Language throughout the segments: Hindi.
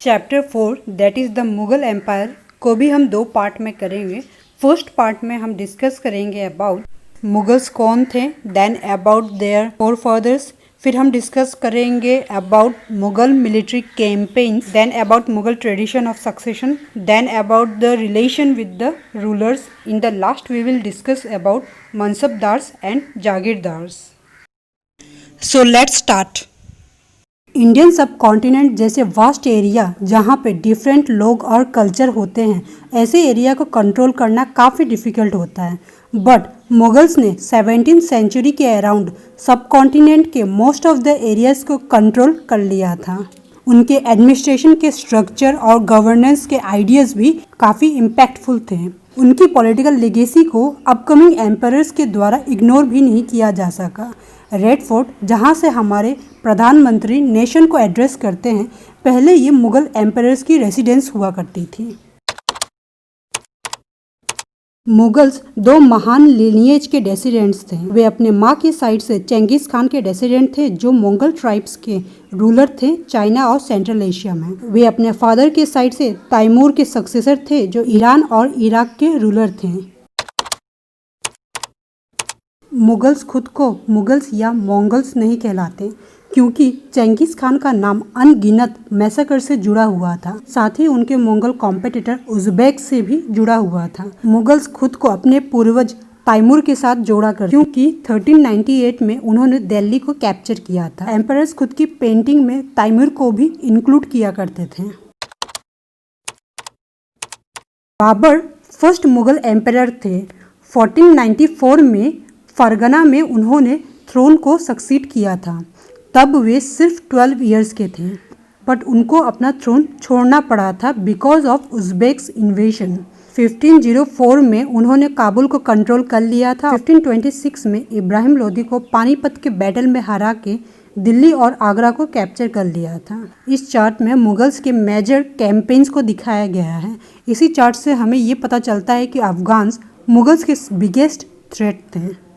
Chapter 4 that is the Mughal empire को भी हम दो पार्ट में करेंगे। फर्स्ट पार्ट में हम डिस्कस करेंगे अबाउट मुगल्स कौन थे, देन अबाउट देयर फोरफादर्स, फिर हम डिस्कस करेंगे about Mughal military campaign, then about Mughal tradition of succession, then about the relation with the rulers, in the last we will discuss about mansabdars and jagirdars. So let's start. Indian subcontinent जैसे वास्ट एरिया जहाँ पे डिफरेंट लोग और कल्चर होते हैं, ऐसे एरिया को कंट्रोल करना काफ़ी डिफ़िकल्ट होता है। बट मुगल्स ने 17th सेंचुरी के अराउंड सब कॉन्टिनेंट के मोस्ट ऑफ द एरियाज़ को कंट्रोल कर लिया था। उनके एडमिनिस्ट्रेशन के स्ट्रक्चर और गवर्नेंस के आइडियाज़ भी काफ़ी इम्पैक्टफुल थे। उनकी पॉलिटिकल लेगेसी को अपकमिंग एम्पायर्स के द्वारा इग्नोर भी नहीं किया जा सका। रेड फोर्ट, जहाँ से हमारे प्रधानमंत्री नेशन को एड्रेस करते हैं, पहले ये मुग़ल एम्पायर्स की रेसिडेंस हुआ करती थी। मुगल्स दो महान लिनिएज के डेसिडेंट्स थे। वे अपने माँ की साइड से चंगेज़ खान के डेसिडेंट थे, जो मंगोल ट्राइब्स के रूलर थे चाइना और सेंट्रल एशिया में। वे अपने फादर के साइड से तैमूर के सक्सेसर थे, जो ईरान और इराक के रूलर थे। मुगल्स खुद को मुगल्स या मंगोल्स नहीं कहलाते, क्योंकि चंगेज़ खान का नाम अनगिनत मैसेकर से जुड़ा हुआ था। साथ ही उनके मंगोल कॉम्पिटिटर उज़्बेक से भी जुड़ा हुआ था। मुगल्स खुद को अपने पूर्वज तैमूर के साथ जोड़ा कर, क्योंकि 1398 में उन्होंने दिल्ली को कैप्चर किया था। एम्पायर्स खुद की पेंटिंग में तैमूर को भी इंक्लूड किया करते थे। बाबर फर्स्ट मुगल एम्पायर थे। 1494 में फरगना में उन्होंने थ्रोन को सक्सीड किया था। तब वे सिर्फ 12 इयर्स के थे, बट उनको अपना थ्रोन छोड़ना पड़ा था बिकॉज ऑफ उज़्बेक्स इन्वेशन। 1504 में उन्होंने काबुल को कंट्रोल कर लिया था। 1526 में इब्राहिम लोदी को पानीपत के बैटल में हरा के दिल्ली और आगरा को कैप्चर कर लिया था। इस चार्ट में मुगल्स के मेजर कैंपेन्स को दिखाया गया है। इसी चार्ट से हमें ये पता चलता है कि अफगान्स मुगल्स के बिगेस्ट थ्रेट थे।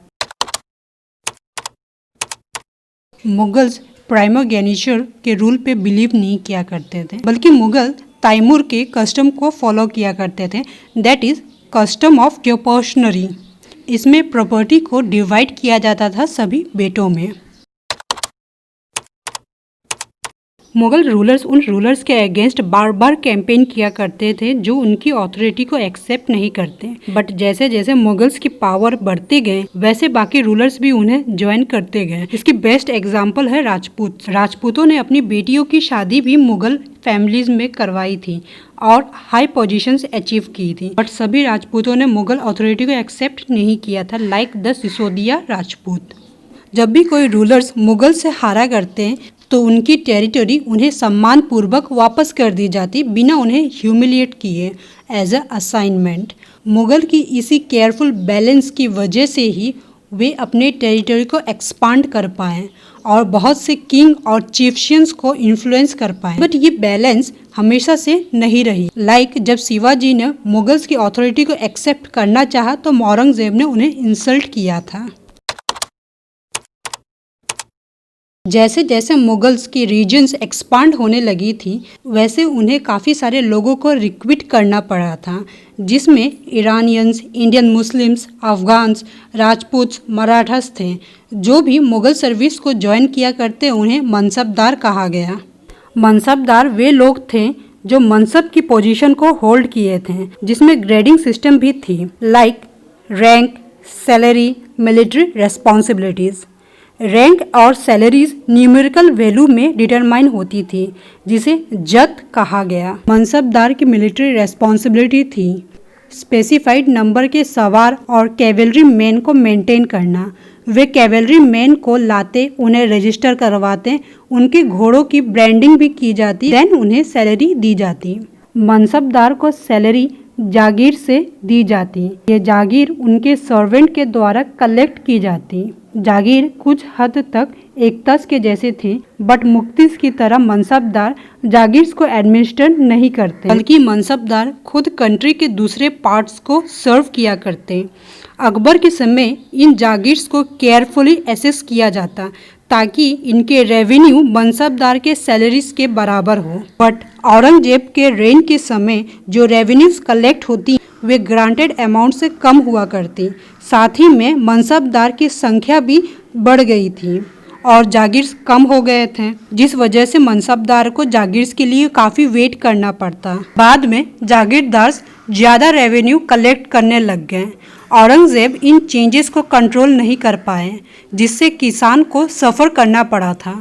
मुगल्स प्राइमोगेनिचर के रूल पे बिलीव नहीं किया करते थे, बल्कि मुगल तैमूर के कस्टम को फॉलो किया करते थे, दैट इज़ कस्टम ऑफ प्रोपोर्शनरी। इसमें प्रॉपर्टी को डिवाइड किया जाता था सभी बेटों में। मुगल रूलर्स उन रूलर्स के अगेंस्ट बार बार कैंपेन किया करते थे जो उनकी अथॉरिटी को एक्सेप्ट नहीं करते। बट जैसे जैसे मुगल्स की पावर बढ़ते गए, वैसे बाकी रूलर्स भी उन्हें ज्वाइन करते गए। इसकी बेस्ट एग्जांपल है राजपूत। राजपूतों ने अपनी बेटियों की शादी भी मुगल फैमिलीज में करवाई थी और हाई पोजीशंस अचीव की थी। बट सभी राजपूतों ने मुगल अथॉरिटी को एक्सेप्ट नहीं किया था, लाइक द सिसोदिया राजपूत। जब भी कोई रूलर्स मुगल से हारा करते हैं तो उनकी टेरिटरी उन्हें सम्मान पूर्वक वापस कर दी जाती, बिना उन्हें ह्यूमिलिएट किए, एज अ असाइनमेंट। मुगल की इसी केयरफुल बैलेंस की वजह से ही वे अपने टेरिटरी को एक्सपांड कर पाए और बहुत से किंग और चीफशियंस को इन्फ्लुएंस कर पाए। बट ये बैलेंस हमेशा से नहीं रही। लाइक जब शिवाजी ने मुगल्स की अथॉरिटी को एक्सेप्ट करना चाहा तो औरंगजेब ने उन्हें इंसल्ट किया था। जैसे जैसे मुगल्स की रीजन्स एक्सपांड होने लगी थी, वैसे उन्हें काफ़ी सारे लोगों को रिक्रूट करना पड़ा था, जिसमें Iranians, Indian Muslims, Afghans, Rajputs, Marathas थे। जो भी मुगल सर्विस को ज्वाइन किया करते उन्हें मनसबदार कहा गया। मनसबदार वे लोग थे जो मनसब की पोजीशन को होल्ड किए थे, जिसमें ग्रेडिंग सिस्टम भी थी, like rank, salary, military responsibilities. Rank और सैलरीज न्यूमेरिकल वैल्यू में डिटरमाइन होती थी, जिसे जत कहा गया। मनसबदार की मिलिट्री रेस्पॉन्सिबिलिटी थी स्पेसिफाइड नंबर के सवार और कैवेलरी मैन को मेंटेन करना। वे कैवेलरी मैन को लाते, उन्हें रजिस्टर करवाते, उनके घोड़ों की ब्रांडिंग भी की जाती, देन उन्हें सैलरी दी जाती। मनसबदार को सैलरी जागीर से दी जाती। ये जागीर उनके सर्वेंट के द्वारा कलेक्ट की जाती। जागीर कुछ हद तक एकतास के जैसे थे, बट मुक्तिस की तरह मनसबदार जागीर्स को एडमिनिस्टर नहीं करते, बल्कि मनसबदार खुद कंट्री के दूसरे पार्ट्स को सर्व किया करते। अकबर के समय इन जागीर्स को केयरफुली एसेस किया जाता ताकि इनके रेवेन्यू मनसबदार के सैलरीज के बराबर हो। बट औरंगजेब के रेन के समय जो रेवेन्यूज कलेक्ट होती वे ग्रांटेड अमाउंट से कम हुआ करती। साथ ही में मनसबदार की संख्या भी बढ़ गई थी और जागीर कम हो गए थे, जिस वजह से मनसबदार को जागीर के लिए काफ़ी वेट करना पड़ता। बाद में जागीरदार ज़्यादा रेवेन्यू कलेक्ट करने लग गए। औरंगजेब इन चेंजेस को कंट्रोल नहीं कर पाए, जिससे किसान को सफ़र करना पड़ा था।